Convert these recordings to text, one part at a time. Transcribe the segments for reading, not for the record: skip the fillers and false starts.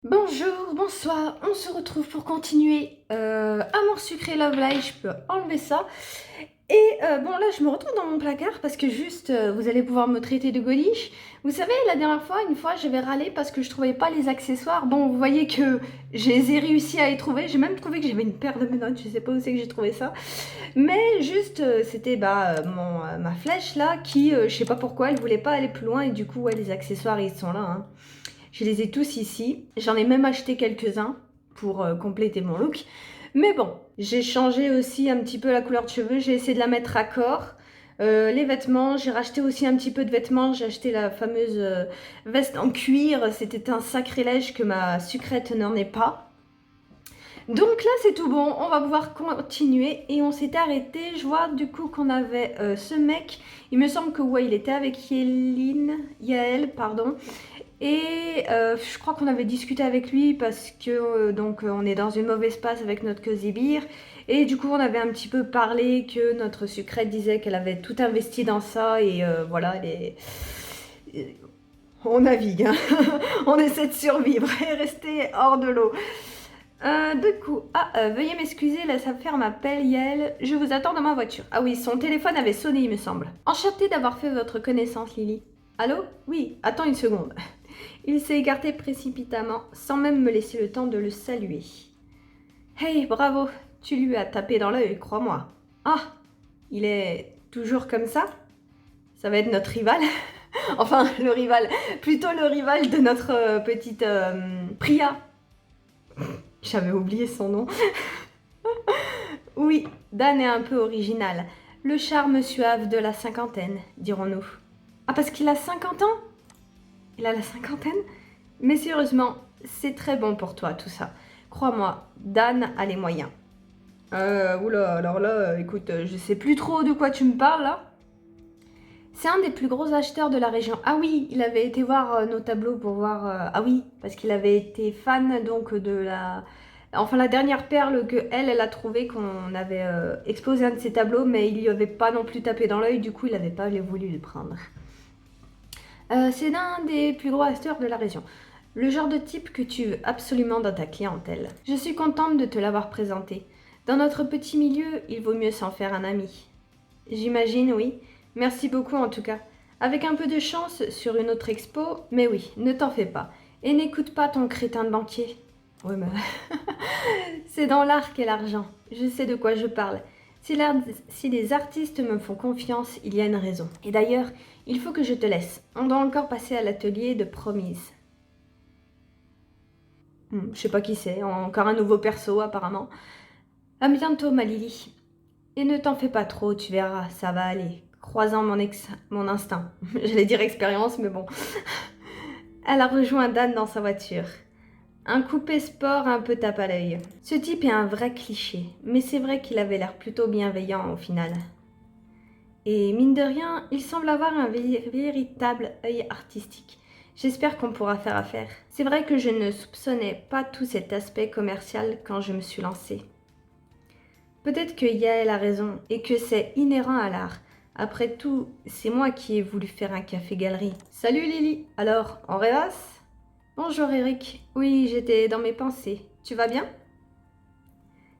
Bonjour, bonsoir, on se retrouve pour continuer Amour sucré Love Live, je peux enlever ça. Et bon là je me retrouve dans mon placard parce que juste vous allez pouvoir me traiter de godiche. Vous savez la dernière fois, une fois j'avais râlé parce que je trouvais pas les accessoires. Bon vous voyez que j'ai réussi à y trouver, j'ai même trouvé que j'avais une paire de menottes, je sais pas où c'est que j'ai trouvé ça. Mais juste c'était ma flèche là qui, je sais pas pourquoi, elle voulait pas aller plus loin et du coup ouais les accessoires ils sont là hein. Je les ai tous ici. J'en ai même acheté quelques-uns pour compléter mon look. Mais bon, j'ai changé aussi un petit peu la couleur de cheveux. J'ai essayé de la mettre raccord. Les vêtements, j'ai racheté aussi un petit peu de vêtements. J'ai acheté la fameuse veste en cuir. C'était un sacrilège que ma sucrète n'en est pas. Donc là c'est tout bon, on va pouvoir continuer et on s'était arrêté, je vois du coup qu'on avait ce mec, il me semble que ouais il était avec Yael, pardon, et je crois qu'on avait discuté avec lui parce que on est dans une mauvaise passe avec notre Cozy Beer. Et du coup on avait un petit peu parlé que notre sucrète disait qu'elle avait tout investi dans ça et voilà, on navigue, hein. On essaie de survivre et rester hors de l'eau. Veuillez m'excuser, là sa femme m'appelle Yael, je vous attends dans ma voiture. Ah oui, son téléphone avait sonné il me semble. Enchantée d'avoir fait votre connaissance Lily. Allô? Oui, attends une seconde. Il s'est écarté précipitamment, sans même me laisser le temps de le saluer. Hey, bravo, tu lui as tapé dans l'œil, crois-moi. Ah, il est toujours comme ça? Ça va être notre rival. Enfin, plutôt le rival de notre petite Priya. J'avais oublié son nom. Oui, Dan est un peu original. Le charme suave de la cinquantaine, dirons-nous. Ah, parce qu'il a 50 ans? Il a la cinquantaine? Mais sérieusement, c'est très bon pour toi tout ça. Crois-moi, Dan a les moyens. Oula, alors là, écoute, je sais plus trop de quoi tu me parles là. C'est un des plus gros acheteurs de la région. Ah oui, il avait été voir nos tableaux pour voir... Ah oui, parce qu'il avait été fan donc de la... Enfin la dernière perle que elle a trouvé qu'on avait exposé un de ses tableaux, mais il lui avait pas non plus tapé dans l'œil, du coup il avait pas voulu le prendre. C'est l'un des plus gros acheteurs de la région. Le genre de type que tu veux absolument dans ta clientèle. Je suis contente de te l'avoir présenté. Dans notre petit milieu, il vaut mieux s'en faire un ami. J'imagine, oui. Merci beaucoup en tout cas. Avec un peu de chance sur une autre expo, mais oui, ne t'en fais pas. Et n'écoute pas ton crétin de banquier. Oui, mais... C'est dans l'art qu'est l'argent. Je sais de quoi je parle. Si les artistes me font confiance, il y a une raison. Et d'ailleurs, il faut que je te laisse. On doit encore passer à l'atelier de Promise. Je sais pas qui c'est, encore un nouveau perso apparemment. À bientôt ma Lily. Et ne t'en fais pas trop, tu verras, ça va aller. Croisant mon instinct. J'allais dire expérience, mais bon. Elle a rejoint Dan dans sa voiture. Un coupé sport un peu tape à l'œil. Ce type est un vrai cliché, mais c'est vrai qu'il avait l'air plutôt bienveillant au final. Et mine de rien, il semble avoir un véritable œil artistique. J'espère qu'on pourra faire affaire. C'est vrai que je ne soupçonnais pas tout cet aspect commercial quand je me suis lancée. Peut-être que Yael a raison et que c'est inhérent à l'art. Après tout, c'est moi qui ai voulu faire un café-galerie. Salut Lily, alors, on rêvasse? Bonjour Eric, oui, j'étais dans mes pensées. Tu vas bien?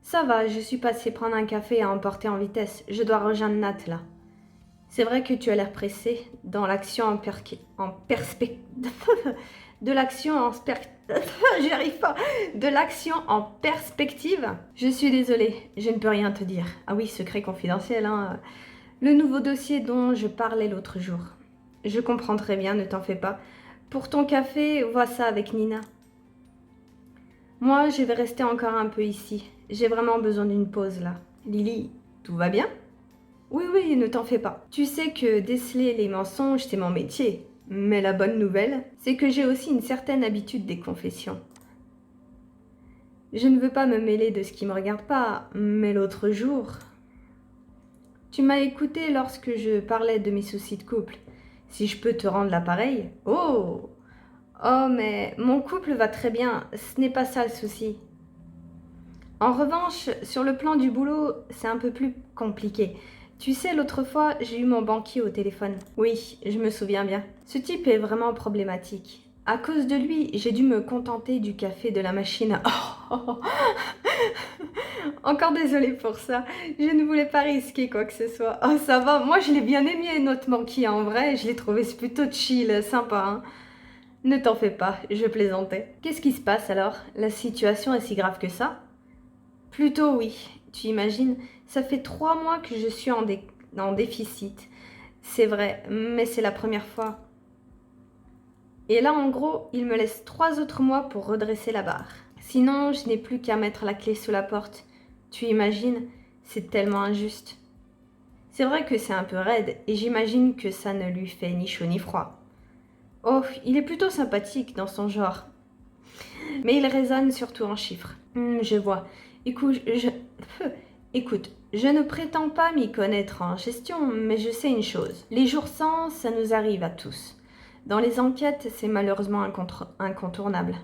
Ça va, je suis passée prendre un café à emporter en vitesse. Je dois rejoindre Nat là. C'est vrai que tu as l'air pressé dans l'action en perspective. De l'action en J'y arrive pas. De l'action en perspective. Je suis désolée, je ne peux rien te dire. Ah oui, secret confidentiel, hein. Le nouveau dossier dont je parlais l'autre jour. Je comprends très bien, ne t'en fais pas. Pour ton café, vois ça avec Nina. Moi, je vais rester encore un peu ici. J'ai vraiment besoin d'une pause là. Lily, tout va bien? Oui, oui, ne t'en fais pas. Tu sais que déceler les mensonges, c'est mon métier. Mais la bonne nouvelle, c'est que j'ai aussi une certaine habitude des confessions. Je ne veux pas me mêler de ce qui me regarde pas, mais l'autre jour... Tu m'as écouté lorsque je parlais de mes soucis de couple. Si je peux te rendre l'appareil... Oh! Oh, mais mon couple va très bien, ce n'est pas ça le souci. En revanche, sur le plan du boulot, c'est un peu plus compliqué. Tu sais, l'autre fois, j'ai eu mon banquier au téléphone. Oui, je me souviens bien. Ce type est vraiment problématique. À cause de lui, j'ai dû me contenter du café de la machine. Oh. Encore désolée pour ça. Je ne voulais pas risquer quoi que ce soit. Oh, ça va. Moi, je l'ai bien aimé, notre Monkey, en vrai. Je l'ai trouvé plutôt chill, sympa, hein. Ne t'en fais pas, je plaisantais. Qu'est-ce qui se passe alors? La situation est si grave que ça? Plutôt oui. Tu imagines, ça fait 3 mois que je suis en déficit. C'est vrai, mais c'est la première fois. Et là, en gros, il me laisse 3 autres mois pour redresser la barre. Sinon, je n'ai plus qu'à mettre la clé sous la porte. Tu imagines, c'est tellement injuste. C'est vrai que c'est un peu raide, et j'imagine que ça ne lui fait ni chaud ni froid. Oh, il est plutôt sympathique dans son genre. Mais il raisonne surtout en chiffres. Je vois. Écoute, je ne prétends pas m'y connaître en gestion, mais je sais une chose. Les jours sans, ça nous arrive à tous. Dans les enquêtes, c'est malheureusement incontournable.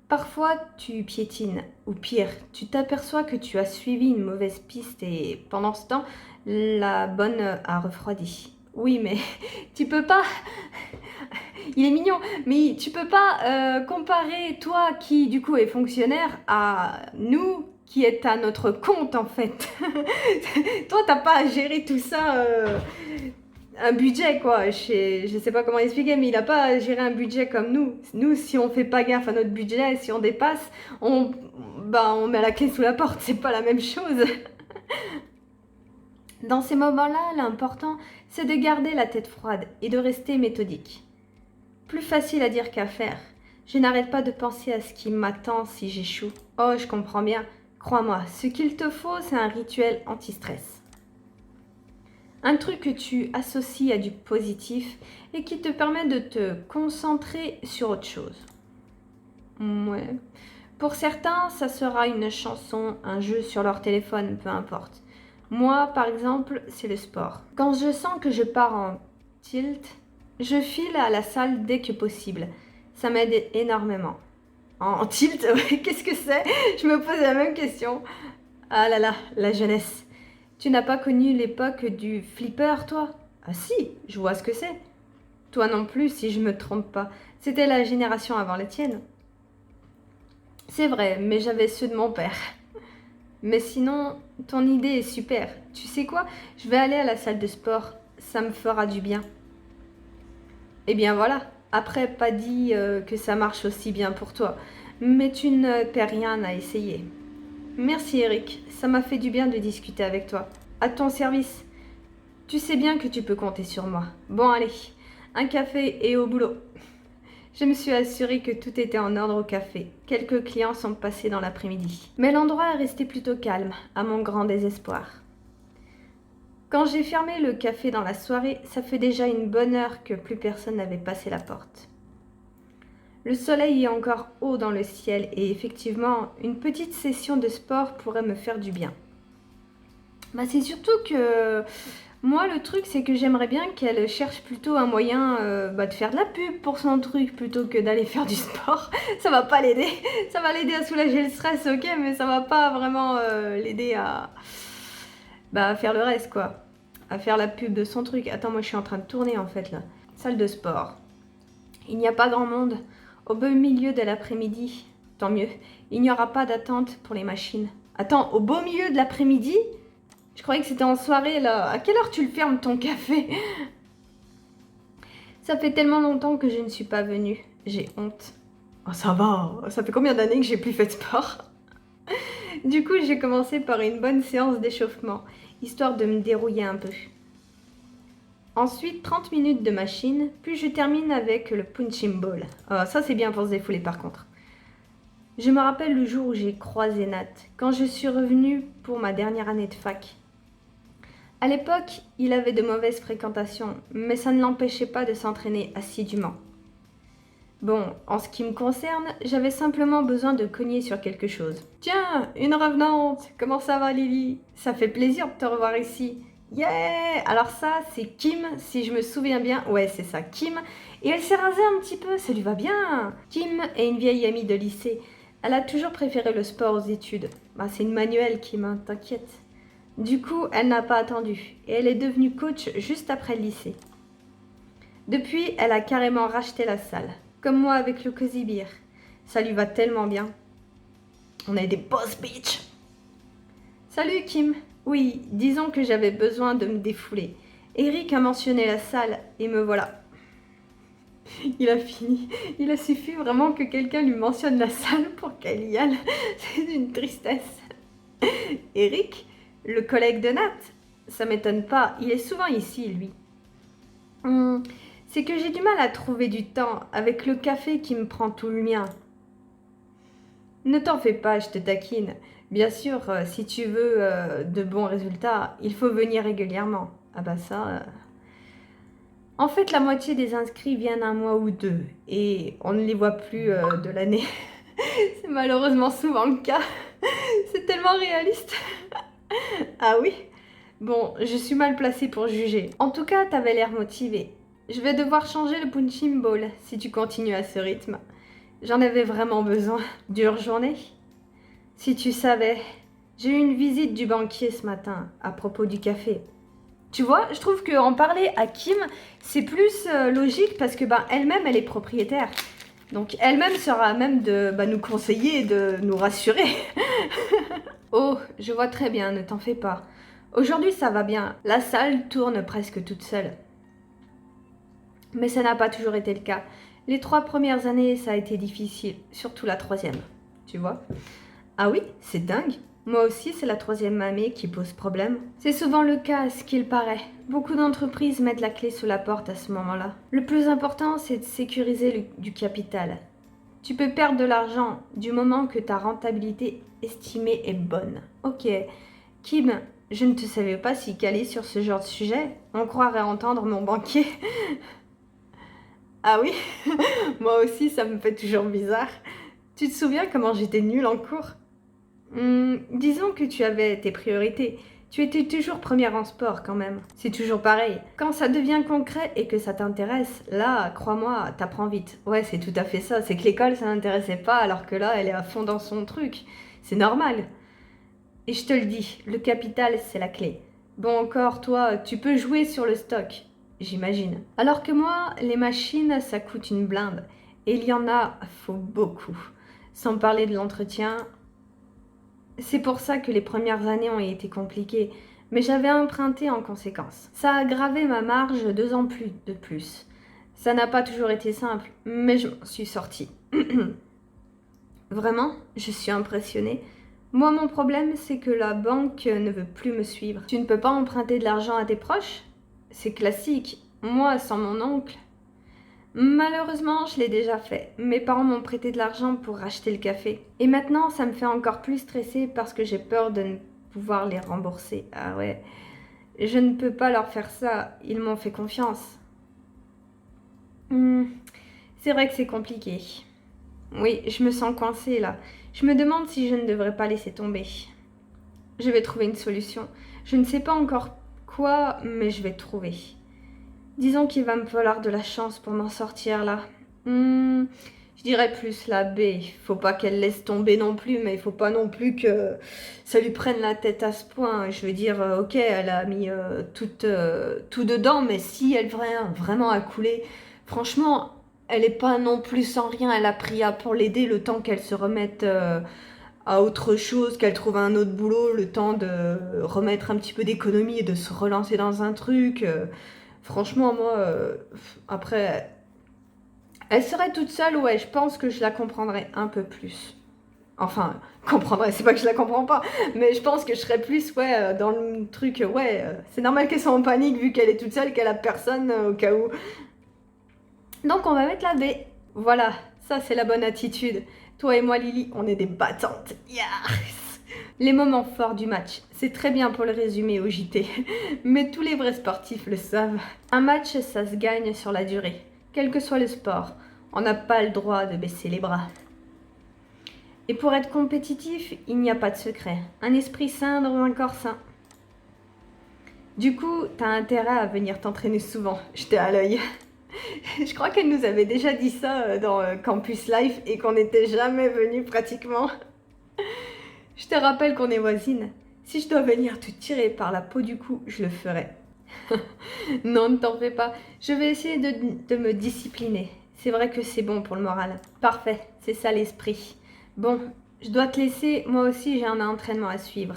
Parfois, tu piétines, ou pire, tu t'aperçois que tu as suivi une mauvaise piste et pendant ce temps, la bonne a refroidi. Oui, mais tu peux pas... Il est mignon, mais tu peux pas comparer toi qui du coup est fonctionnaire à nous qui est à notre compte en fait. Toi, t'as pas à gérer tout ça... un budget quoi, je sais pas comment expliquer, mais il a pas à gérer un budget comme nous. Nous, si on fait pas gaffe à notre budget, si on dépasse, on met la clé sous la porte, c'est pas la même chose. Dans ces moments-là, l'important, c'est de garder la tête froide et de rester méthodique. Plus facile à dire qu'à faire. Je n'arrête pas de penser à ce qui m'attend si j'échoue. Oh, je comprends bien. Crois-moi, ce qu'il te faut, c'est un rituel anti-stress. Un truc que tu associes à du positif et qui te permet de te concentrer sur autre chose. Ouais. Pour certains, ça sera une chanson, un jeu sur leur téléphone, peu importe. Moi, par exemple, c'est le sport. Quand je sens que je pars en tilt, je file à la salle dès que possible. Ça m'aide énormément. En tilt, qu'est-ce que c'est? Je me pose la même question. Ah là là, la jeunesse. Tu n'as pas connu l'époque du flipper, toi? Ah si, je vois ce que c'est. Toi non plus, si je me trompe pas. C'était la génération avant la tienne. C'est vrai, mais j'avais ceux de mon père. Mais sinon, ton idée est super. Tu sais quoi? Je vais aller à la salle de sport. Ça me fera du bien. Eh bien voilà. Après, pas dit que ça marche aussi bien pour toi. Mais tu ne perds rien à essayer. Merci Eric, ça m'a fait du bien de discuter avec toi. À ton service. Tu sais bien que tu peux compter sur moi. Bon allez, un café et au boulot. Je me suis assurée que tout était en ordre au café. Quelques clients sont passés dans l'après-midi. Mais l'endroit est resté plutôt calme, à mon grand désespoir. Quand j'ai fermé le café dans la soirée, ça fait déjà une bonne heure que plus personne n'avait passé la porte. Le soleil est encore haut dans le ciel et effectivement, une petite session de sport pourrait me faire du bien. C'est surtout que moi, le truc, c'est que j'aimerais bien qu'elle cherche plutôt un moyen de faire de la pub pour son truc plutôt que d'aller faire du sport. Ça va pas l'aider. Ça va l'aider à soulager le stress, ok, mais ça va pas vraiment l'aider à faire le reste, quoi. À faire la pub de son truc. Attends, moi, je suis en train de tourner, en fait, là. Salle de sport. Il n'y a pas grand monde. Au beau milieu de l'après-midi, tant mieux, il n'y aura pas d'attente pour les machines. Attends, au beau milieu de l'après-midi? Je croyais que c'était en soirée, là. À quelle heure tu le fermes, ton café? Ça fait tellement longtemps que je ne suis pas venue. J'ai honte. Oh, ça va. Ça fait combien d'années que j'ai plus fait de sport? Du coup, j'ai commencé par une bonne séance d'échauffement, histoire de me dérouiller un peu. Ensuite, 30 minutes de machine, puis je termine avec le punching ball. Oh, ça, c'est bien pour se défouler par contre. Je me rappelle le jour où j'ai croisé Nat, quand je suis revenue pour ma dernière année de fac. À l'époque, il avait de mauvaises fréquentations, mais ça ne l'empêchait pas de s'entraîner assidûment. Bon, en ce qui me concerne, j'avais simplement besoin de cogner sur quelque chose. Tiens, une revenante! Comment ça va, Lily? Ça fait plaisir de te revoir ici. Yeah! Alors ça, c'est Kim, si je me souviens bien. Ouais, c'est ça, Kim. Et elle s'est rasée un petit peu, ça lui va bien. Kim est une vieille amie de lycée. Elle a toujours préféré le sport aux études. C'est une manuelle, Kim, hein, t'inquiète. Du coup, elle n'a pas attendu. Et elle est devenue coach juste après le lycée. Depuis, elle a carrément racheté la salle. Comme moi avec le Cozy Beer. Ça lui va tellement bien. On est des boss bitch. Salut Kim. Oui, disons que j'avais besoin de me défouler. Eric a mentionné la salle et me voilà. Il a fini. Il a suffi vraiment que quelqu'un lui mentionne la salle pour qu'elle y aille. C'est une tristesse. Eric, le collègue de Nat, ça m'étonne pas. Il est souvent ici, lui. C'est que j'ai du mal à trouver du temps avec le café qui me prend tout le mien. Ne t'en fais pas, je te taquine. Bien sûr, si tu veux de bons résultats, il faut venir régulièrement. Ah bah ça... En fait, la moitié des inscrits viennent un mois ou deux et on ne les voit plus de l'année. C'est malheureusement souvent le cas. C'est tellement réaliste. Ah oui? Bon, je suis mal placée pour juger. En tout cas, t'avais l'air motivée. Je vais devoir changer le punching ball si tu continues à ce rythme. J'en avais vraiment besoin. Dure journée? Si tu savais, j'ai eu une visite du banquier ce matin à propos du café. Tu vois, je trouve qu'en parler à Kim, c'est plus logique parce que elle-même, elle est propriétaire. Donc elle-même sera à même de nous conseiller et de nous rassurer. Oh, je vois très bien, ne t'en fais pas. Aujourd'hui, ça va bien. La salle tourne presque toute seule. Mais ça n'a pas toujours été le cas. Les 3 premières années, ça a été difficile, surtout la 3e. Tu vois? Ah oui, c'est dingue. Moi aussi, c'est la 3e année qui pose problème. C'est souvent le cas, à ce qu'il paraît. Beaucoup d'entreprises mettent la clé sous la porte à ce moment-là. Le plus important, c'est de sécuriser du capital. Tu peux perdre de l'argent du moment que ta rentabilité estimée est bonne. Ok, Kim, je ne te savais pas si calée sur ce genre de sujet. On croirait entendre mon banquier. Ah oui, moi aussi, ça me fait toujours bizarre. Tu te souviens comment j'étais nulle en cours? Disons que tu avais tes priorités. Tu étais toujours première en sport quand même. C'est toujours pareil. Quand ça devient concret et que ça t'intéresse, là, crois-moi, t'apprends vite. Ouais, c'est tout à fait ça. C'est que l'école, ça n'intéressait pas alors que là, elle est à fond dans son truc. C'est normal. Et je te le dis, le capital, c'est la clé. Bon, encore, toi, tu peux jouer sur le stock, j'imagine. Alors que moi, les machines, ça coûte une blinde. Et il y en a, faut beaucoup. Sans parler de l'entretien. C'est pour ça que les premières années ont été compliquées, mais j'avais emprunté en conséquence. Ça a aggravé ma marge 2 ans de plus. Ça n'a pas toujours été simple, mais je m'en suis sortie. Vraiment, je suis impressionnée. Moi, mon problème, c'est que la banque ne veut plus me suivre. Tu ne peux pas emprunter de l'argent à tes proches? C'est classique. Moi, sans mon oncle. Malheureusement, je l'ai déjà fait. Mes parents m'ont prêté de l'argent pour racheter le café. Et maintenant, ça me fait encore plus stresser parce que j'ai peur de ne pouvoir les rembourser. Ah ouais, je ne peux pas leur faire ça. Ils m'ont fait confiance. C'est vrai que c'est compliqué. Oui, je me sens coincée là. Je me demande si je ne devrais pas laisser tomber. Je vais trouver une solution. Je ne sais pas encore quoi, mais je vais trouver. Disons qu'il va me falloir de la chance pour m'en sortir là. Je dirais plus la B. Faut pas qu'elle laisse tomber non plus, mais il faut pas non plus que ça lui prenne la tête à ce point. Je veux dire, ok, elle a mis tout dedans, mais si elle vient vraiment à couler, franchement, elle est pas non plus sans rien. Elle a pris pour l'aider le temps qu'elle se remette à autre chose, qu'elle trouve un autre boulot, le temps de remettre un petit peu d'économie et de se relancer dans un truc. Franchement, moi, après, elle serait toute seule, ouais, je pense que je la comprendrais un peu plus. Enfin, comprendrais, c'est pas que je la comprends pas, mais je pense que je serais plus, ouais, dans le truc, ouais, c'est normal qu'elle soit en panique vu qu'elle est toute seule, qu'elle a personne au cas où. Donc on va mettre la B. Voilà, ça c'est la bonne attitude. Toi et moi, Lily, on est des battantes. Yes! Les moments forts du match, c'est très bien pour le résumer au JT, mais tous les vrais sportifs le savent. Un match, ça se gagne sur la durée, quel que soit le sport. On n'a pas le droit de baisser les bras. Et pour être compétitif, il n'y a pas de secret. Un esprit sain dans un corps sain. Du coup, t'as intérêt à venir t'entraîner souvent. J'étais à l'œil. Je crois qu'elle nous avait déjà dit ça dans Campus Life et qu'on n'était jamais venus pratiquement. Je te rappelle qu'on est voisines. Si je dois venir te tirer par la peau du cou, je le ferai. Non, ne t'en fais pas. Je vais essayer de me discipliner. C'est vrai que c'est bon pour le moral. Parfait, c'est ça l'esprit. Bon, je dois te laisser. Moi aussi, j'ai un entraînement à suivre.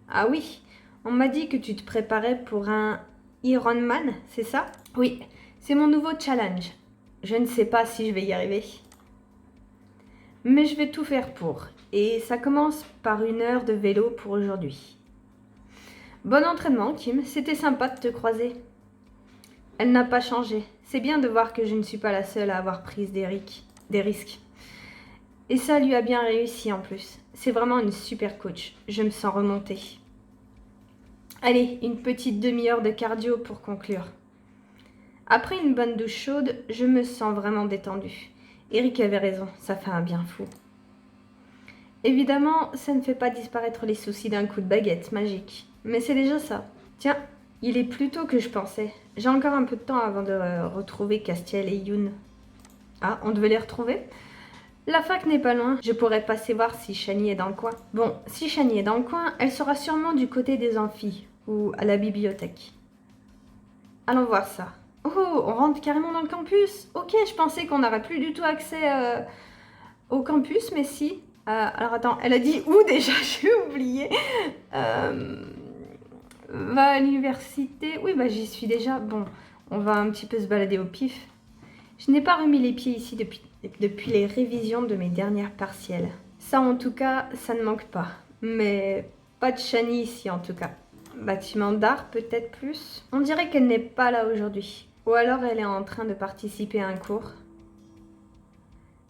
Ah oui, on m'a dit que tu te préparais pour un Ironman, c'est ça? Oui, c'est mon nouveau challenge. Je ne sais pas si je vais y arriver. Mais je vais tout faire pour. Et ça commence par 1 heure de vélo pour aujourd'hui. Bon entraînement, Kim. C'était sympa de te croiser. Elle n'a pas changé. C'est bien de voir que je ne suis pas la seule à avoir pris des risques. Et ça lui a bien réussi en plus. C'est vraiment une super coach. Je me sens remontée. Allez, une petite demi-heure de cardio pour conclure. Après une bonne douche chaude, je me sens vraiment détendue. Eric avait raison, ça fait un bien fou. Évidemment, ça ne fait pas disparaître les soucis d'un coup de baguette magique. Mais c'est déjà ça. Tiens, il est plus tôt que je pensais. J'ai encore un peu de temps avant de retrouver Castiel et Yoon. Ah, on devait les retrouver? La fac n'est pas loin. Je pourrais passer voir si Shani est dans le coin. Bon, si Shani est dans le coin, elle sera sûrement du côté des amphis ou à la bibliothèque. Allons voir ça. Oh, on rentre carrément dans le campus. Ok, je pensais qu'on n'aurait plus du tout accès au campus, mais si. Alors attends, elle a dit où déjà? J'ai oublié. Va à l'université. Oui, bah j'y suis déjà. Bon, on va un petit peu se balader au pif. Je n'ai pas remis les pieds ici depuis les révisions de mes dernières partielles. Ça, en tout cas, ça ne manque pas. Mais pas de Shani ici, en tout cas. Bâtiment d'art, peut-être plus. On dirait qu'elle n'est pas là aujourd'hui. Ou alors elle est en train de participer à un cours.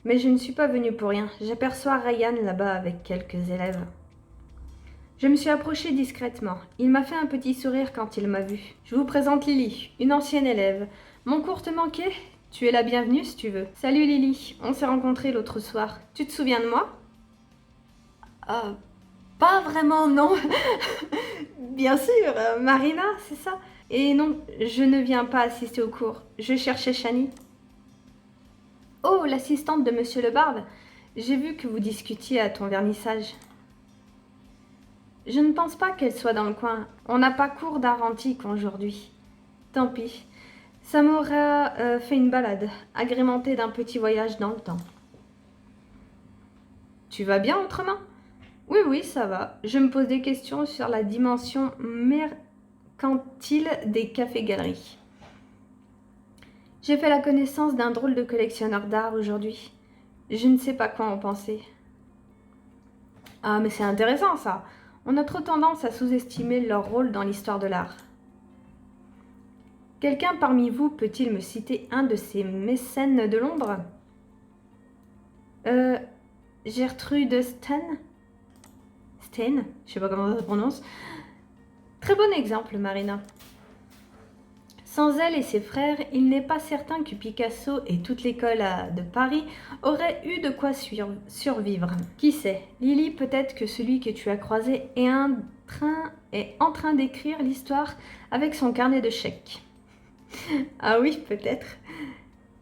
Mais je ne suis pas venue pour rien. J'aperçois Ryan là-bas avec quelques élèves. Je me suis approchée discrètement. Il m'a fait un petit sourire quand il m'a vue. Je vous présente Lily, une ancienne élève. Mon cours te manquait? Tu es la bienvenue si tu veux. Salut Lily, on s'est rencontrés l'autre soir. Tu te souviens de moi? Pas vraiment, non. Bien sûr, Marina, c'est ça. Et non, je ne viens pas assister au cours. Je cherchais Shani. Oh, l'assistante de Monsieur le Barbe. J'ai vu que vous discutiez à ton vernissage. Je ne pense pas qu'elle soit dans le coin. On n'a pas cours d'art antique aujourd'hui. Tant pis. Ça m'aura fait une balade, agrémentée d'un petit voyage dans le temps. Tu vas bien autrement? Oui, oui, ça va. Je me pose des questions sur la dimension mercantile des cafés-galeries. J'ai fait la connaissance d'un drôle de collectionneur d'art aujourd'hui. Je ne sais pas quoi en penser. Ah, mais c'est intéressant ça. On a trop tendance à sous-estimer leur rôle dans l'histoire de l'art. Quelqu'un parmi vous peut-il me citer un de ces mécènes de l'ombre? Gertrude Stein? Stein? Je sais pas comment ça se prononce. Très bon exemple, Marina. Sans elle et ses frères, il n'est pas certain que Picasso et toute l'école de Paris auraient eu de quoi survivre. Qui sait, Lily, peut-être que celui que tu as croisé est en train d'écrire l'histoire avec son carnet de chèques. Ah oui, peut-être.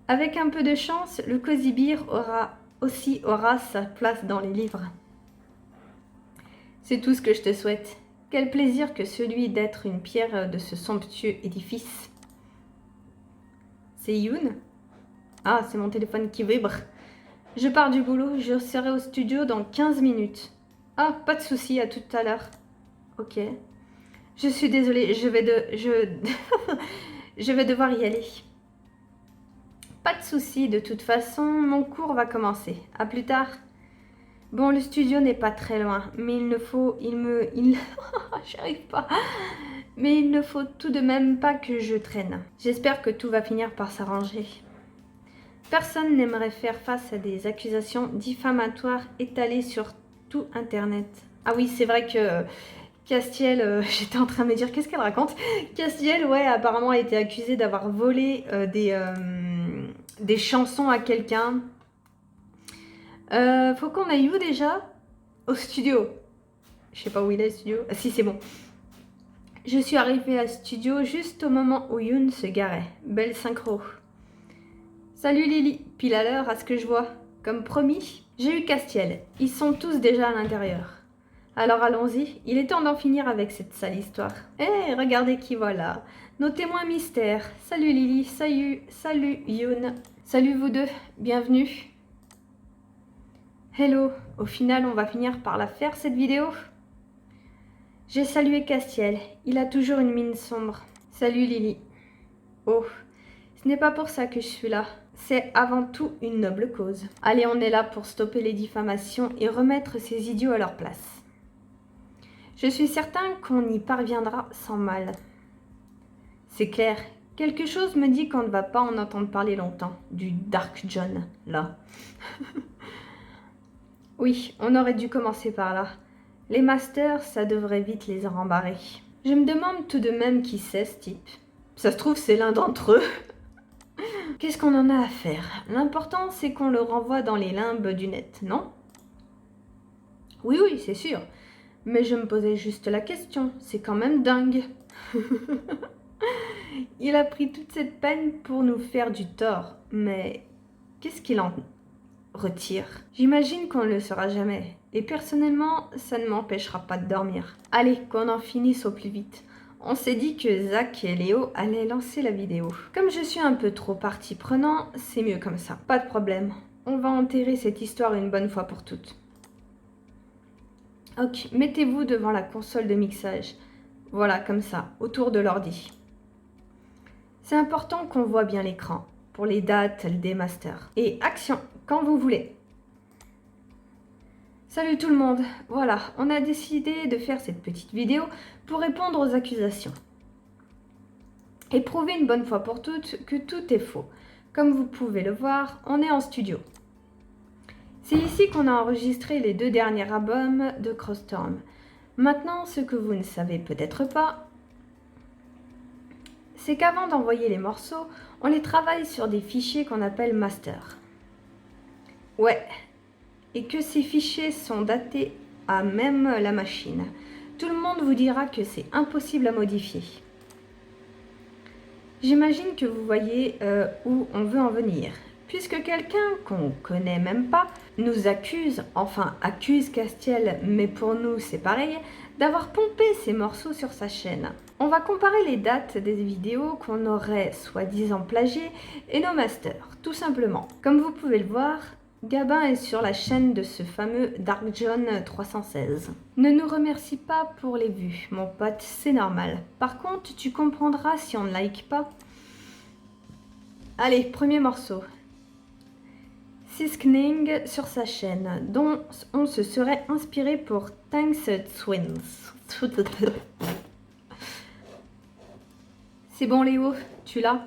Avec un peu de chance, le Cosy Beer aura sa place dans les livres. C'est tout ce que je te souhaite. Quel plaisir que celui d'être une pierre de ce somptueux édifice. C'est Yoon? Ah, c'est mon téléphone qui vibre. Je pars du boulot, je serai au studio dans 15 minutes. Ah, pas de souci, à tout à l'heure. Ok. Je suis désolée, je vais devoir y aller. Pas de souci, de toute façon, mon cours va commencer. À plus tard. Bon, le studio n'est pas très loin, mais j'arrive pas. Mais il ne faut tout de même pas que je traîne. J'espère que tout va finir par s'arranger. Personne n'aimerait faire face à des accusations diffamatoires étalées sur tout Internet. Ah oui, c'est vrai que Castiel, j'étais en train de me dire, qu'est-ce qu'elle raconte? Castiel, ouais, apparemment a été accusé d'avoir volé des chansons à quelqu'un. Faut qu'on aille où déjà? Au studio. Je sais pas où il est le studio. Ah si, c'est bon. Je suis arrivée à studio juste au moment où Yoon se garait. Belle synchro. Salut Lily, pile à l'heure à ce que je vois. Comme promis, j'ai eu Castiel. Ils sont tous déjà à l'intérieur. Alors allons-y, il est temps d'en finir avec cette sale histoire. Regardez qui voilà. Nos témoins mystères. Salut Lily, salut Yoon. Salut vous deux, bienvenue. Hello, au final on va finir par la faire cette vidéo. J'ai salué Castiel, il a toujours une mine sombre. Salut Lily. Oh, ce n'est pas pour ça que je suis là. C'est avant tout une noble cause. Allez, on est là pour stopper les diffamations et remettre ces idiots à leur place. Je suis certain qu'on y parviendra sans mal. C'est clair, quelque chose me dit qu'on ne va pas en entendre parler longtemps, du Dark John, là. Oui, on aurait dû commencer par là. Les masters, ça devrait vite les rembarrer. Je me demande tout de même qui c'est ce type. Ça se trouve, c'est l'un d'entre eux. Qu'est-ce qu'on en a à faire? L'important, c'est qu'on le renvoie dans les limbes du net, non? Oui, c'est sûr. Mais je me posais juste la question. C'est quand même dingue. Il a pris toute cette peine pour nous faire du tort. Mais qu'est-ce qu'il en retire? J'imagine qu'on ne le saura jamais. Et personnellement, ça ne m'empêchera pas de dormir. Allez, qu'on en finisse au plus vite. On s'est dit que Zach et Léo allaient lancer la vidéo. Comme je suis un peu trop partie prenant, c'est mieux comme ça. Pas de problème. On va enterrer cette histoire une bonne fois pour toutes. Ok, mettez-vous devant la console de mixage. Voilà, comme ça, autour de l'ordi. C'est important qu'on voit bien l'écran, pour les dates des masters. Et action, quand vous voulez. Salut tout le monde, voilà, on a décidé de faire cette petite vidéo pour répondre aux accusations. Et prouver une bonne fois pour toutes que tout est faux. Comme vous pouvez le voir, on est en studio. C'est ici qu'on a enregistré les 2 derniers albums de Crossstorm. Maintenant, ce que vous ne savez peut-être pas, c'est qu'avant d'envoyer les morceaux, on les travaille sur des fichiers qu'on appelle master. Ouais, et que ces fichiers sont datés à même la machine. Tout le monde vous dira que c'est impossible à modifier. J'imagine que vous voyez où on veut en venir. Puisque quelqu'un qu'on connaît même pas nous accuse Castiel, mais pour nous c'est pareil, d'avoir pompé ces morceaux sur sa chaîne. On va comparer les dates des vidéos qu'on aurait soi-disant plagiées et nos masters, tout simplement. Comme vous pouvez le voir, Gabin est sur la chaîne de ce fameux Dark John 316. Ne nous remercie pas pour les vues, mon pote, c'est normal. Par contre, tu comprendras si on ne like pas. Allez, premier morceau. Siskning sur sa chaîne, dont on se serait inspiré pour Thanks Twins. C'est bon Léo, tu l'as?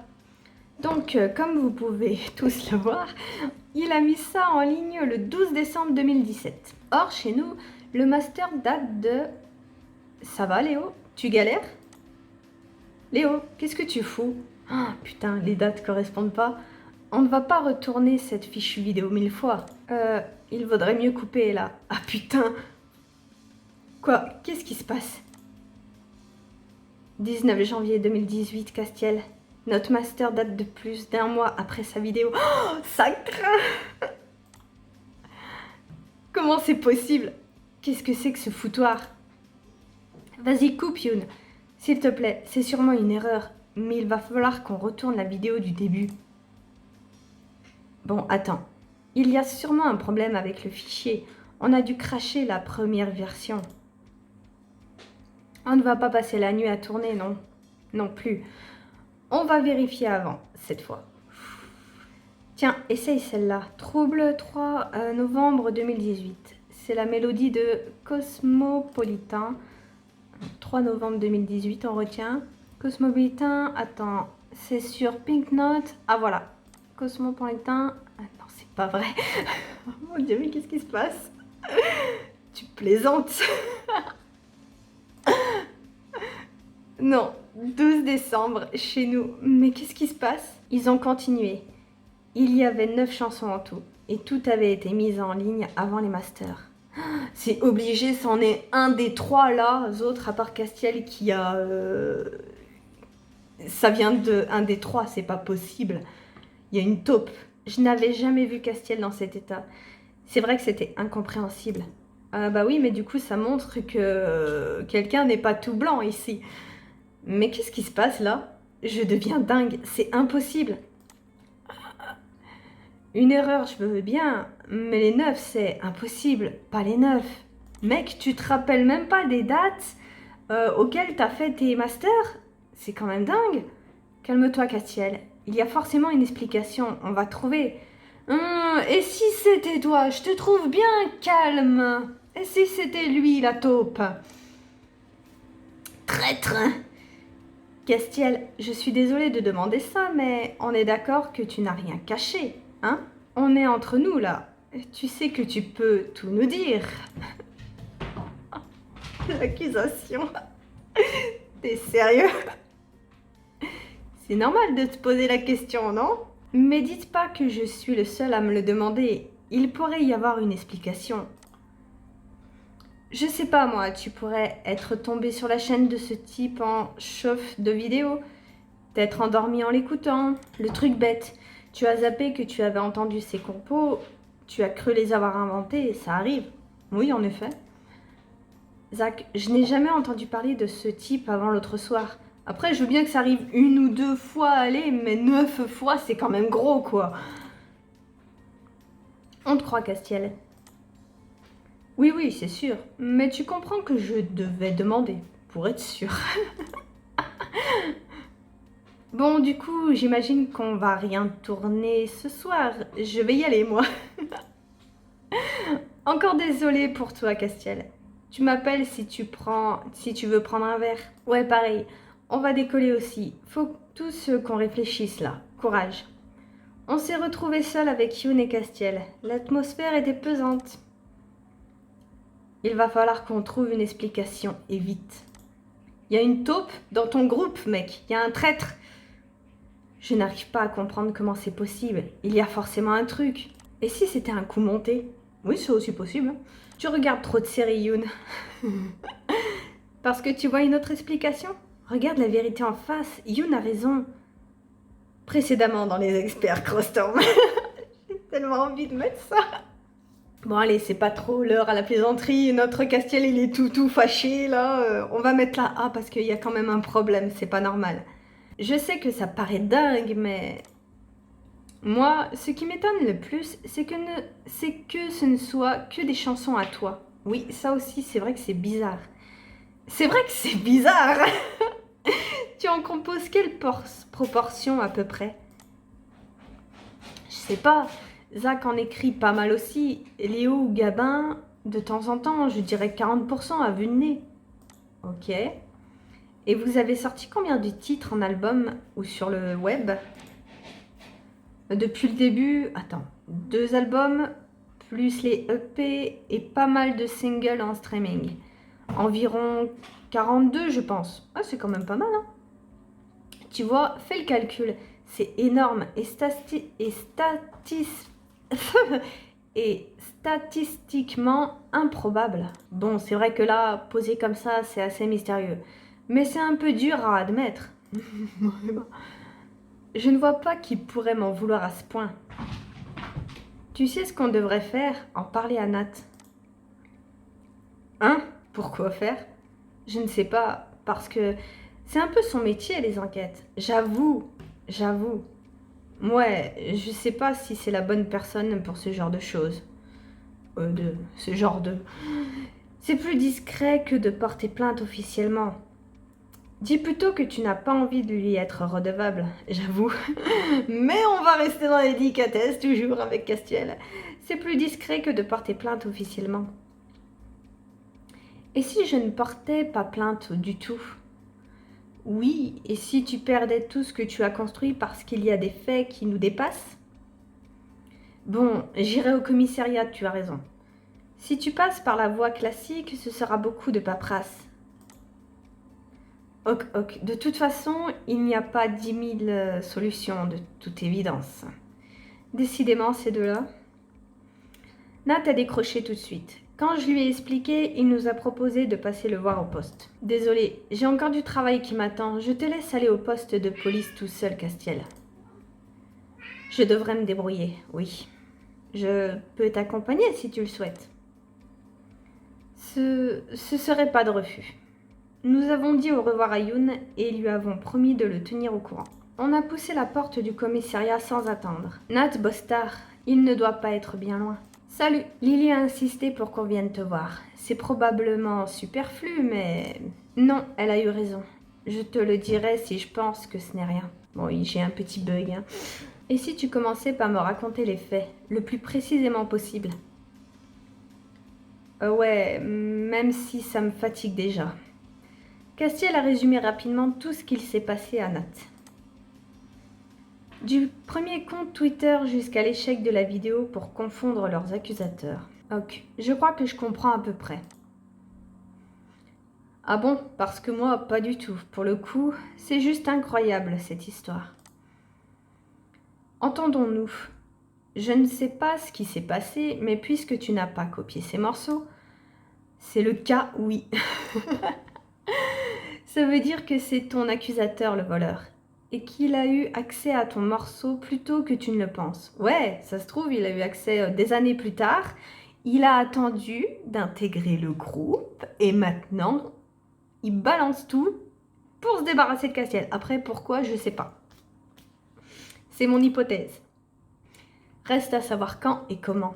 Donc, comme vous pouvez tous le voir, il a mis ça en ligne le 12 décembre 2017. Or, chez nous, le master date de... Ça va Léo? Tu galères? Léo, qu'est-ce que tu fous? Ah putain, les dates correspondent pas. On ne va pas retourner cette fichue vidéo 1000 fois. Il vaudrait mieux couper là. Ah putain! Quoi? Qu'est-ce qui se passe? 19 janvier 2018, Castiel. Notre master date de plus d'1 mois après sa vidéo. Oh, ça craint! Comment c'est possible? Qu'est-ce que c'est que ce foutoir? Vas-y, coupe Yoon. S'il te plaît, c'est sûrement une erreur. Mais il va falloir qu'on retourne la vidéo du début. Bon, attends. Il y a sûrement un problème avec le fichier. On a dû cracher la première version. On ne va pas passer la nuit à tourner, non? Non plus. On va vérifier avant, cette fois. Tiens, essaye celle-là. Trouble 3 novembre 2018. C'est la mélodie de Cosmopolitan. 3 novembre 2018, on retient. Cosmopolitan, attends, c'est sur Pink Note. Ah voilà. Cosmopolitan. Ah non, c'est pas vrai. Oh mon Dieu, mais qu'est-ce qui se passe? Tu plaisantes? Non, 12 décembre, chez nous. Mais qu'est-ce qui se passe? Ils ont continué. Il y avait 9 chansons en tout. Et tout avait été mis en ligne avant les masters. C'est obligé, c'en est un des 3 là, autres, à part Castiel, qui a... Ça vient de un des 3, c'est pas possible. Il y a une taupe. Je n'avais jamais vu Castiel dans cet état. C'est vrai que c'était incompréhensible. Bah oui, mais du coup, ça montre que quelqu'un n'est pas tout blanc ici. Mais qu'est-ce qui se passe là? Je deviens dingue, c'est impossible. Une erreur, je veux bien, mais les 9, c'est impossible, pas les 9. Mec, tu te rappelles même pas des dates auxquelles t'as fait tes masters? C'est quand même dingue. Calme-toi, Castiel. Il y a forcément une explication, on va trouver. Et si c'était toi? Je te trouve bien calme. Et si c'était lui, la taupe? Traître! Castiel, je suis désolée de demander ça, mais on est d'accord que tu n'as rien caché, hein? On est entre nous, là. Tu sais que tu peux tout nous dire. L'accusation. T'es sérieux? C'est normal de te poser la question, non? Mais dites pas que je suis le seul à me le demander. Il pourrait y avoir une explication. Je sais pas moi, tu pourrais être tombé sur la chaîne de ce type en chauffe de vidéo, t'être endormi en l'écoutant, le truc bête. Tu as zappé que tu avais entendu ses compos, tu as cru les avoir inventés, ça arrive. Oui, en effet. Zach, je n'ai jamais entendu parler de ce type avant l'autre soir. Après, je veux bien que ça arrive 1 ou 2 fois, allez, mais 9 fois, c'est quand même gros, quoi. On te croit, Castiel. Oui, oui, c'est sûr. Mais tu comprends que je devais demander, pour être sûr. Bon, du coup, j'imagine qu'on va rien tourner ce soir. Je vais y aller, moi. Encore désolée pour toi, Castiel. Tu m'appelles si tu veux prendre un verre. Ouais, pareil. On va décoller aussi. Faut tous qu'on réfléchisse là. Courage. On s'est retrouvés seuls avec Youn et Castiel. L'atmosphère était pesante. Il va falloir qu'on trouve une explication, et vite. Il y a une taupe dans ton groupe, mec. Il y a un traître. Je n'arrive pas à comprendre comment c'est possible. Il y a forcément un truc. Et si c'était un coup monté? Oui, c'est aussi possible. Tu regardes trop de séries, Youn. Parce que tu vois une autre explication? Regarde la vérité en face. Youn a raison. Précédemment dans les experts Crossstorm. J'ai tellement envie de mettre ça. Bon allez, c'est pas trop l'heure à la plaisanterie. Notre Castiel, il est tout fâché là. On va mettre la A parce qu'il y a quand même un problème. C'est pas normal. Je sais que ça paraît dingue, mais... Moi, ce qui m'étonne le plus, c'est que ce ne soit que des chansons à toi. Oui, ça aussi, c'est vrai que c'est bizarre. C'est vrai que c'est bizarre. Tu en composes quelle proportion à peu près? Je sais pas. Zach en écrit pas mal aussi. Léo ou Gabin, de temps en temps, je dirais 40% à vue de nez. Ok. Et vous avez sorti combien de titres en album ou sur le web? Depuis le début, attends, 2 albums, plus les EP et pas mal de singles en streaming. Environ 42, je pense. Ah, c'est quand même pas mal, hein? Tu vois, fais le calcul. C'est énorme et statistiquement improbable. Bon, c'est vrai que là, posé comme ça, c'est assez mystérieux. Mais c'est un peu dur à admettre. Je ne vois pas qui pourrait m'en vouloir à ce point. Tu sais ce qu'on devrait faire? En parler à Nat. Hein? Pourquoi faire? Je ne sais pas, parce que c'est un peu son métier, les enquêtes. J'avoue. Ouais, je sais pas si c'est la bonne personne pour ce genre de choses. C'est plus discret que de porter plainte officiellement. Dis plutôt que tu n'as pas envie de lui être redevable, j'avoue. Mais on va rester dans les délicatesses toujours avec Castiel. C'est plus discret que de porter plainte officiellement. Et si je ne portais pas plainte du tout? Oui, et si tu perdais tout ce que tu as construit parce qu'il y a des faits qui nous dépassent? Bon, j'irai au commissariat, tu as raison. Si tu passes par la voie classique, ce sera beaucoup de paperasse. Ok. De toute façon, il n'y a pas 10 000 solutions, de toute évidence. Décidément, ces deux-là. Nat a décroché tout de suite. Quand je lui ai expliqué, il nous a proposé de passer le voir au poste. Désolée, j'ai encore du travail qui m'attend. Je te laisse aller au poste de police tout seul, Castiel. Je devrais me débrouiller, oui. Je peux t'accompagner si tu le souhaites. Ce serait pas de refus. Nous avons dit au revoir à Yoon et lui avons promis de le tenir au courant. On a poussé la porte du commissariat sans attendre. Nat bosse tard, il ne doit pas être bien loin. Salut, Lily a insisté pour qu'on vienne te voir. C'est probablement superflu, mais... Non, elle a eu raison. Je te le dirai si je pense que ce n'est rien. Bon, oui, j'ai un petit bug, hein. Et si tu commençais par me raconter les faits, le plus précisément possible? Ouais, même si ça me fatigue déjà. Castiel a résumé rapidement tout ce qu'il s'est passé à Nat. Du premier compte Twitter jusqu'à l'échec de la vidéo pour confondre leurs accusateurs. Ok, je crois que je comprends à peu près. Ah bon, parce que moi, pas du tout. Pour le coup, c'est juste incroyable cette histoire. Entendons-nous. Je ne sais pas ce qui s'est passé, mais puisque tu n'as pas copié ces morceaux, c'est le cas, oui. Ça veut dire que c'est ton accusateur le voleur et qu'il a eu accès à ton morceau plus tôt que tu ne le penses. Ouais, ça se trouve, il a eu accès des années plus tard. Il a attendu d'intégrer le groupe et maintenant, il balance tout pour se débarrasser de Castiel. Après, pourquoi, je sais pas. C'est mon hypothèse. Reste à savoir quand et comment.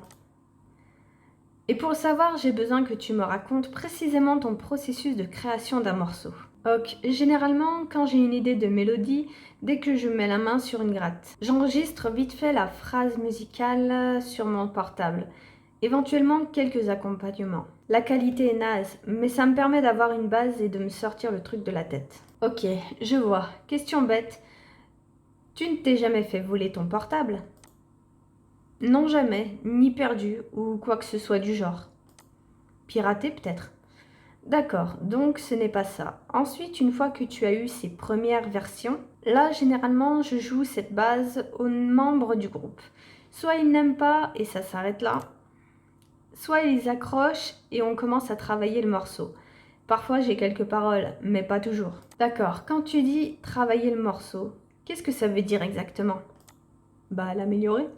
Et pour le savoir, j'ai besoin que tu me racontes précisément ton processus de création d'un morceau. Ok, généralement, quand j'ai une idée de mélodie, dès que je mets la main sur une gratte, j'enregistre vite fait la phrase musicale sur mon portable. Éventuellement, quelques accompagnements. La qualité est naze, mais ça me permet d'avoir une base et de me sortir le truc de la tête. Ok, je vois. Question bête. Tu ne t'es jamais fait voler ton portable? Non, jamais, ni perdu, ou quoi que ce soit du genre. Piraté peut-être. D'accord, donc ce n'est pas ça. Ensuite, une fois que tu as eu ces premières versions, là, généralement, je joue cette base aux membres du groupe. Soit ils n'aiment pas et ça s'arrête là, soit ils accrochent et on commence à travailler le morceau. Parfois, j'ai quelques paroles, mais pas toujours. D'accord, quand tu dis travailler le morceau, qu'est-ce que ça veut dire exactement? Bah, l'améliorer.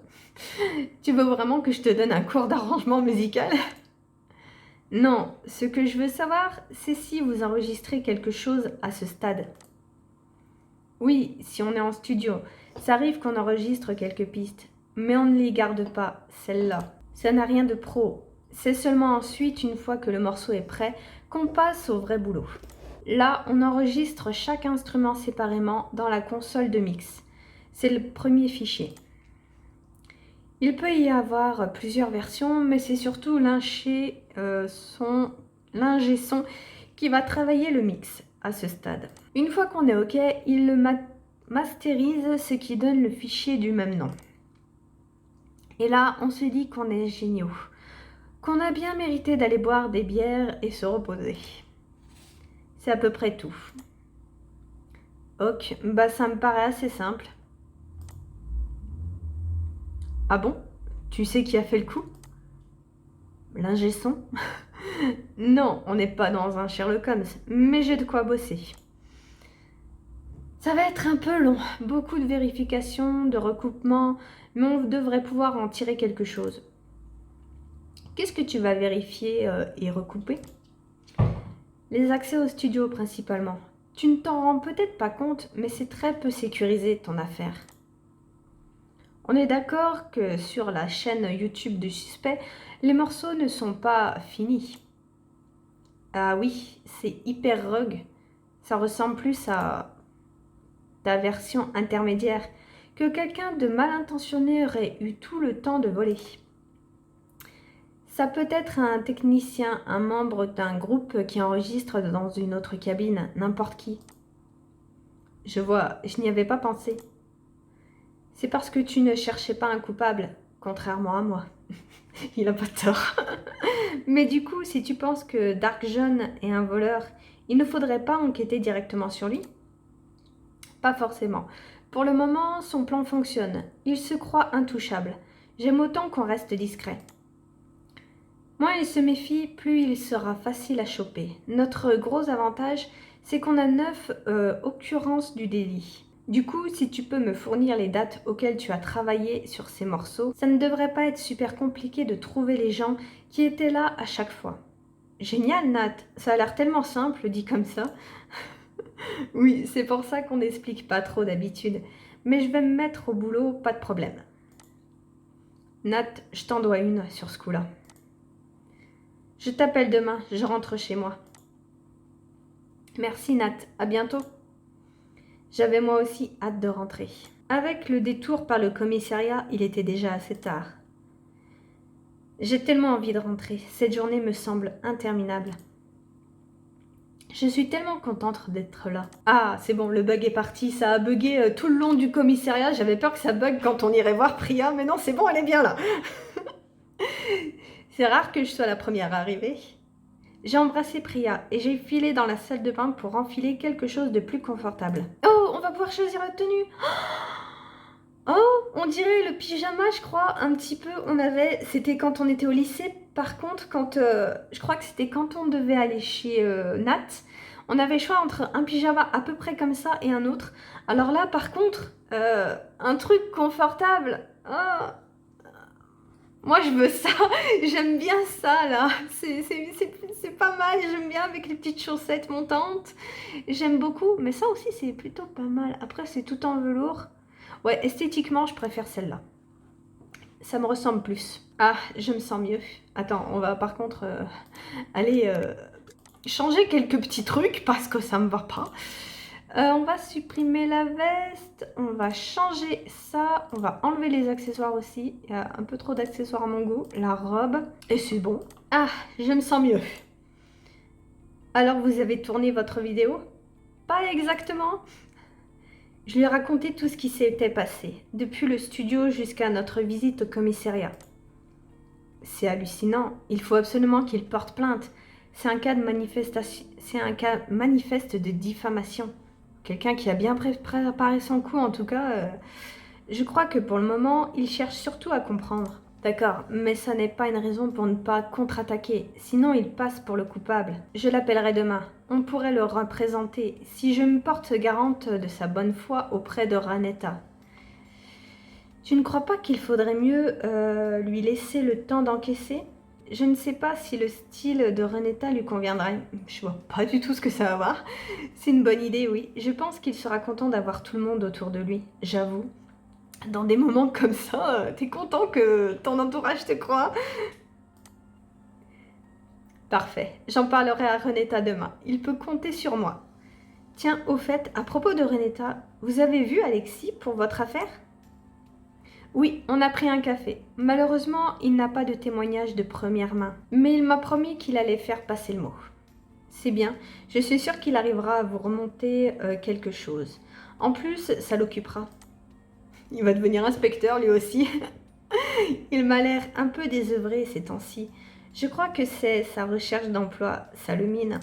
Tu veux vraiment que je te donne un cours d'arrangement musical? Non, ce que je veux savoir, c'est si vous enregistrez quelque chose à ce stade. Oui, si on est en studio, ça arrive qu'on enregistre quelques pistes, mais on ne les garde pas, celles-là. Ça n'a rien de pro. C'est seulement ensuite, une fois que le morceau est prêt, qu'on passe au vrai boulot. Là, on enregistre chaque instrument séparément dans la console de mix. C'est le premier fichier. Il peut y avoir plusieurs versions, mais c'est surtout l'ingé son qui va travailler le mix à ce stade. Une fois qu'on est OK, il le masterise, ce qui donne le fichier du même nom. Et là, on se dit qu'on est géniaux, qu'on a bien mérité d'aller boire des bières et se reposer. C'est à peu près tout. Ok, bah ça me paraît assez simple. Ah bon? Tu sais qui a fait le coup? L'ingé son? Non, on n'est pas dans un Sherlock Holmes, mais j'ai de quoi bosser. Ça va être un peu long, beaucoup de vérifications, de recoupements, mais on devrait pouvoir en tirer quelque chose. Qu'est-ce que tu vas vérifier et recouper? Les accès au studio principalement. Tu ne t'en rends peut-être pas compte, mais c'est très peu sécurisé ton affaire. On est d'accord que sur la chaîne YouTube du suspect, les morceaux ne sont pas finis. Ah oui, c'est hyper rogue. Ça ressemble plus à ta version intermédiaire que quelqu'un de mal intentionné aurait eu tout le temps de voler. Ça peut être un technicien, un membre d'un groupe qui enregistre dans une autre cabine, n'importe qui. Je vois, je n'y avais pas pensé. C'est parce que tu ne cherchais pas un coupable, contrairement à moi. Il a pas tort. Mais du coup, si tu penses que Dark John est un voleur, il ne faudrait pas enquêter directement sur lui? Pas forcément. Pour le moment, son plan fonctionne. Il se croit intouchable. J'aime autant qu'on reste discret. Moins il se méfie, plus il sera facile à choper. Notre gros avantage, c'est qu'on a 9 occurrences du délit. Du coup, si tu peux me fournir les dates auxquelles tu as travaillé sur ces morceaux, ça ne devrait pas être super compliqué de trouver les gens qui étaient là à chaque fois. Génial, Nat. Ça a l'air tellement simple, dit comme ça. Oui, c'est pour ça qu'on n'explique pas trop d'habitude. Mais je vais me mettre au boulot, pas de problème. Nat, je t'en dois une sur ce coup-là. Je t'appelle demain, je rentre chez moi. Merci Nat, à bientôt. J'avais moi aussi hâte de rentrer. Avec le détour par le commissariat, il était déjà assez tard. J'ai tellement envie de rentrer, cette journée me semble interminable. Je suis tellement contente d'être là. Ah, c'est bon, le bug est parti, ça a bugué tout le long du commissariat, j'avais peur que ça bug quand on irait voir Priya, mais non, c'est bon, elle est bien là. C'est rare que je sois la première arrivée. J'ai embrassé Priya et j'ai filé dans la salle de bain pour enfiler quelque chose de plus confortable. Oh, on va pouvoir choisir la tenue. Oh, on dirait le pyjama, je crois, un petit peu. C'était quand on était au lycée. Par contre, je crois que c'était quand on devait aller chez Nat, on avait le choix entre un pyjama à peu près comme ça et un autre. Alors là, par contre, un truc confortable. Oh, moi, je veux ça. J'aime bien ça, là. C'est pas mal. J'aime bien avec les petites chaussettes montantes. J'aime beaucoup. Mais ça aussi, c'est plutôt pas mal. Après, c'est tout en velours. Ouais, esthétiquement, je préfère celle-là. Ça me ressemble plus. Ah, je me sens mieux. Attends, on va par contre aller changer quelques petits trucs parce que ça me va pas. On va supprimer la veste, on va changer ça, on va enlever les accessoires aussi. Il y a un peu trop d'accessoires à mon goût. La robe, et c'est bon. Ah, je me sens mieux. Alors vous avez tourné votre vidéo? Pas exactement. Je lui ai raconté tout ce qui s'était passé, depuis le studio jusqu'à notre visite au commissariat. C'est hallucinant, il faut absolument qu'il porte plainte. C'est un cas de manifestation, c'est un cas manifeste de diffamation. Quelqu'un qui a bien préparé son coup, en tout cas. Je crois que pour le moment, il cherche surtout à comprendre. D'accord, mais ça n'est pas une raison pour ne pas contre-attaquer, sinon il passe pour le coupable. Je l'appellerai demain. On pourrait le représenter si je me porte garante de sa bonne foi auprès de Ranetta. Tu ne crois pas qu'il faudrait mieux lui laisser le temps d'encaisser? Je ne sais pas si le style de Ranetta lui conviendrait. Je vois pas du tout ce que ça va avoir. C'est une bonne idée, oui. Je pense qu'il sera content d'avoir tout le monde autour de lui, j'avoue. Dans des moments comme ça, t'es content que ton entourage te croit? Parfait. J'en parlerai à Renetta demain. Il peut compter sur moi. Tiens, au fait, à propos de Renetta, vous avez vu Alexis pour votre affaire? Oui, on a pris un café. Malheureusement, il n'a pas de témoignage de première main. Mais il m'a promis qu'il allait faire passer le mot. C'est bien. Je suis sûre qu'il arrivera à vous remonter quelque chose. En plus, ça l'occupera. Il va devenir inspecteur lui aussi. Il m'a l'air un peu désœuvré ces temps-ci. Je crois que c'est sa recherche d'emploi, ça le mine.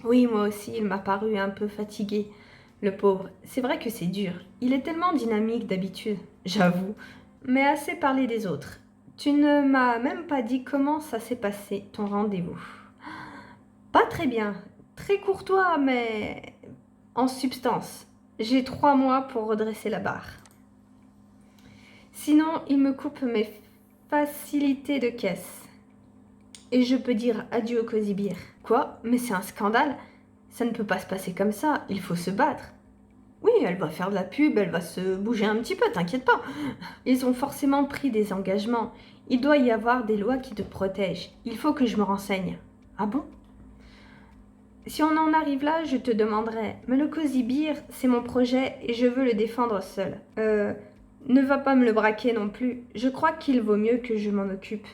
Oui, moi aussi, il m'a paru un peu fatigué, le pauvre. C'est vrai que c'est dur. Il est tellement dynamique d'habitude, j'avoue, mais assez parlé des autres. Tu ne m'as même pas dit comment ça s'est passé, ton rendez-vous. Pas très bien. Très courtois, mais en substance. J'ai 3 mois pour redresser la barre. Sinon, il me coupe mes facilités de caisse. Et je peux dire adieu au Cozy Beer. Quoi? Mais c'est un scandale. Ça ne peut pas se passer comme ça. Il faut se battre. Oui, elle va faire de la pub, elle va se bouger un petit peu, t'inquiète pas. Ils ont forcément pris des engagements. Il doit y avoir des lois qui te protègent. Il faut que je me renseigne. Ah bon? Si on en arrive là, je te demanderai. Mais le Cozy Beer, c'est mon projet et je veux le défendre seul. Ne va pas me le braquer non plus. Je crois qu'il vaut mieux que je m'en occupe.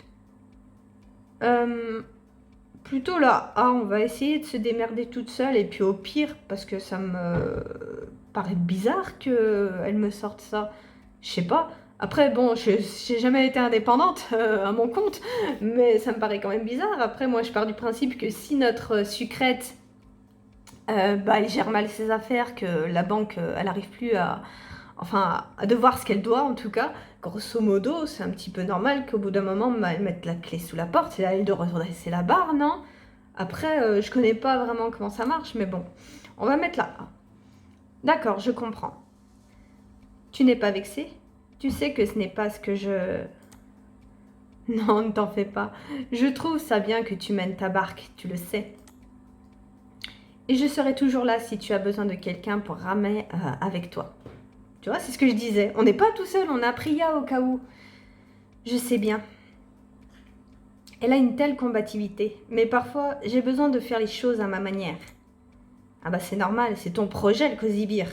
Plutôt là, on va essayer de se démerder toute seule et puis au pire, parce que ça me paraît bizarre qu'elle me sorte ça. Je sais pas. Après, bon, j'ai jamais été indépendante à mon compte, mais ça me paraît quand même bizarre. Après, moi, je pars du principe que si notre sucrète, elle gère mal ses affaires, que la banque, elle n'arrive plus à devoir ce qu'elle doit en tout cas, grosso modo, c'est un petit peu normal qu'au bout d'un moment, elle mette la clé sous la porte et à elle de redresser la barre, non? Après, je connais pas vraiment comment ça marche, mais bon, on va mettre là. D'accord, je comprends. Tu n'es pas vexée? Tu sais que ce n'est pas ce que je... Non, ne t'en fais pas. Je trouve ça bien que tu mènes ta barque, tu le sais. Et je serai toujours là si tu as besoin de quelqu'un pour ramer avec toi. Tu vois, c'est ce que je disais. On n'est pas tout seul, on a Priya au cas où. Je sais bien. Elle a une telle combativité, mais parfois j'ai besoin de faire les choses à ma manière. Ah bah c'est normal, c'est ton projet le Cosibir.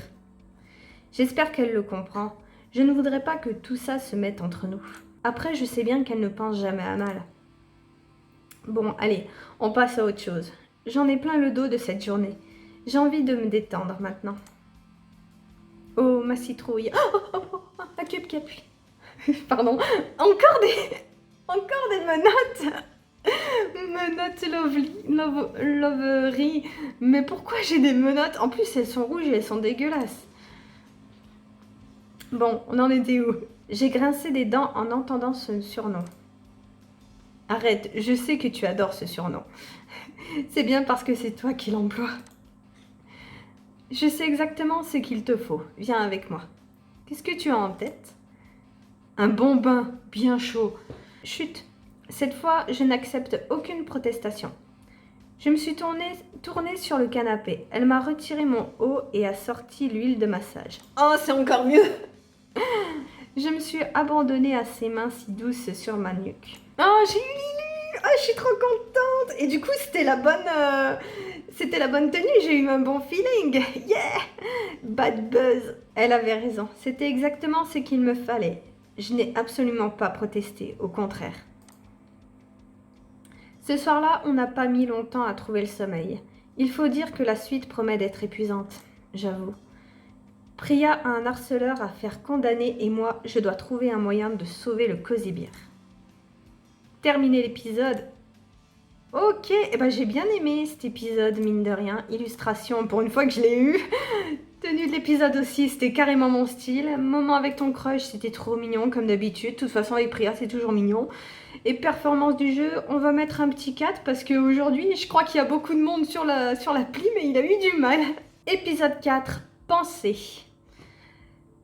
J'espère qu'elle le comprend. Je ne voudrais pas que tout ça se mette entre nous. Après, je sais bien qu'elle ne pense jamais à mal. Bon, allez, on passe à autre chose. J'en ai plein le dos de cette journée. J'ai envie de me détendre maintenant. Oh, ma citrouille. Un cube qui appuie. Pardon. Encore des menottes. Menottes lovery. Mais pourquoi j'ai des menottes? En plus, elles sont rouges et elles sont dégueulasses. Bon, on en était où? J'ai grincé des dents en entendant ce surnom. Arrête, je sais que tu adores ce surnom. C'est bien parce que c'est toi qui l'emploies. Je sais exactement ce qu'il te faut. Viens avec moi. Qu'est-ce que tu as en tête? Un bon bain, bien chaud. Chut, cette fois, je n'accepte aucune protestation. Je me suis tournée sur le canapé. Elle m'a retiré mon haut et a sorti l'huile de massage. Oh, c'est encore mieux! Je me suis abandonnée à ses mains si douces sur ma nuque. Oh, j'ai eu Lulu! Oh, je suis trop contente! Et du coup, c'était la bonne tenue, j'ai eu un bon feeling. Yeah! Bad buzz. Elle avait raison. C'était exactement ce qu'il me fallait. Je n'ai absolument pas protesté, au contraire. Ce soir-là, on n'a pas mis longtemps à trouver le sommeil. Il faut dire que la suite promet d'être épuisante, j'avoue. Priya a un harceleur à faire condamner et moi, je dois trouver un moyen de sauver le Cosibir. Terminer l'épisode. Ok, eh ben j'ai bien aimé cet épisode, mine de rien. Illustration, pour une fois que je l'ai eu. Tenue de l'épisode aussi, c'était carrément mon style. Moment avec ton crush, c'était trop mignon, comme d'habitude. De toute façon, avec Priya, c'est toujours mignon. Et performance du jeu, on va mettre un petit 4 parce qu'aujourd'hui, je crois qu'il y a beaucoup de monde sur l'appli, mais il a eu du mal. Épisode 4, pensée.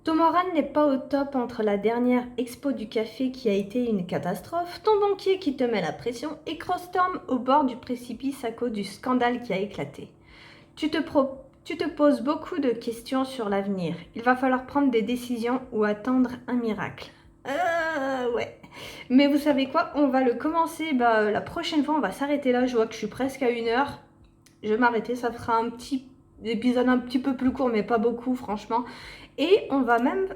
Tomoran n'est pas au top entre la dernière expo du café qui a été une catastrophe, ton banquier qui te met la pression et Crossstorm au bord du précipice à cause du scandale qui a éclaté. Tu te poses beaucoup de questions sur l'avenir. Il va falloir prendre des décisions ou attendre un miracle. Ouais. Mais vous savez quoi? On va le commencer la prochaine fois. On va s'arrêter là. Je vois que je suis presque à 1 heure. Je vais m'arrêter. Ça fera un petit épisode un petit peu plus court, mais pas beaucoup, franchement. Et on va même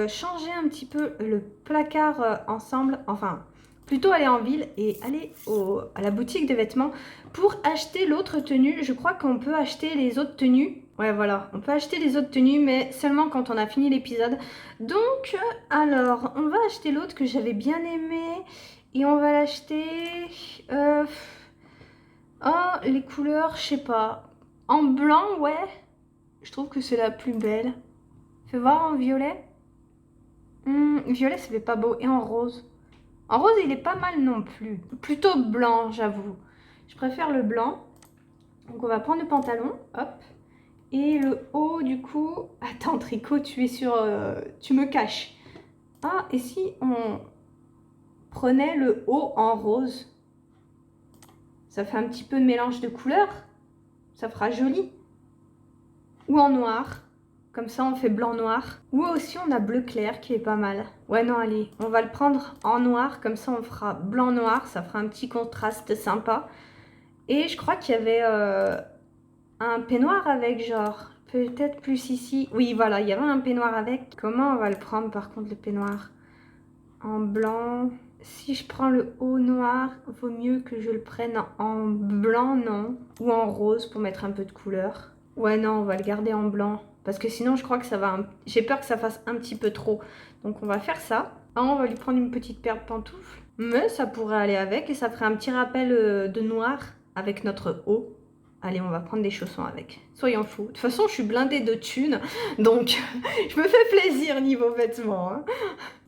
changer un petit peu le placard ensemble. Enfin, plutôt aller en ville et aller à la boutique de vêtements pour acheter l'autre tenue. Je crois qu'on peut acheter les autres tenues. Ouais, voilà, on peut acheter les autres tenues, mais seulement quand on a fini l'épisode. Donc, alors, on va acheter l'autre que j'avais bien aimé. Et on va l'acheter... Oh, les couleurs, je sais pas. En blanc, ouais. Je trouve que c'est la plus belle. Fais voir en violet. Violet, ça fait pas beau. Et en rose. En rose, il est pas mal non plus. Plutôt blanc, j'avoue. Je préfère le blanc. Donc, on va prendre le pantalon. Hop. Et le haut, du coup... Attends, Tricot, tu es sur... tu me caches. Ah, et si on prenait le haut en rose? Ça fait un petit peu de mélange de couleurs. Ça fera joli. Ou en noir. Comme ça, on fait blanc-noir. Ou aussi, on a bleu clair qui est pas mal. Ouais, non, allez, on va le prendre en noir. Comme ça, on fera blanc-noir. Ça fera un petit contraste sympa. Et je crois qu'il y avait un peignoir avec, genre, peut-être plus ici. Oui, voilà, il y avait un peignoir avec. Comment on va le prendre, par contre, le peignoir? En blanc. Si je prends le haut noir, vaut mieux que je le prenne en blanc, non? Ou en rose pour mettre un peu de couleur. Ouais, non, on va le garder en blanc. Parce que sinon, je crois que ça va... J'ai peur que ça fasse un petit peu trop. Donc, on va faire ça. Ah, on va lui prendre une petite paire de pantoufles. Mais ça pourrait aller avec. Et ça ferait un petit rappel de noir avec notre haut. Allez, on va prendre des chaussons avec. Soyons fous. De toute façon, je suis blindée de thunes. Donc, je me fais plaisir niveau vêtements. Hein.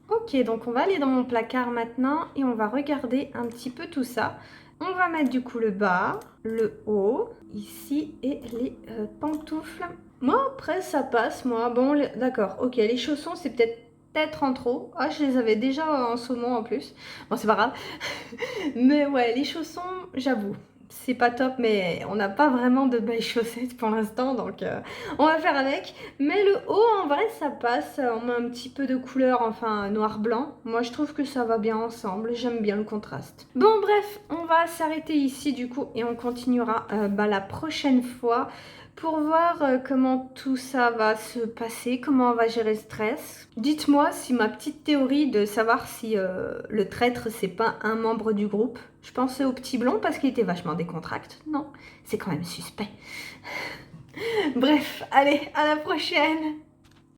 Ok, donc on va aller dans mon placard maintenant. Et on va regarder un petit peu tout ça. On va mettre du coup le bas, le haut, ici, et les pantoufles. Moi, après, ça passe, moi. Bon, d'accord, ok, les chaussons, c'est peut-être peut-être en trop. Ah, je les avais déjà en saumon en plus. Bon, c'est pas grave. Mais ouais, les chaussons, j'avoue, c'est pas top, mais on n'a pas vraiment de belles chaussettes pour l'instant, donc on va faire avec. Mais le haut, en vrai, ça passe. On met un petit peu de couleur, enfin noir-blanc. Moi, je trouve que ça va bien ensemble. J'aime bien le contraste. Bon, bref, on va s'arrêter ici du coup et on continuera la prochaine fois pour voir comment tout ça va se passer, comment on va gérer le stress. Dites-moi si ma petite théorie de savoir si le traître c'est pas un membre du groupe. Je pensais au petit blond parce qu'il était vachement décontracté. Non, c'est quand même suspect. Bref, allez, à la prochaine!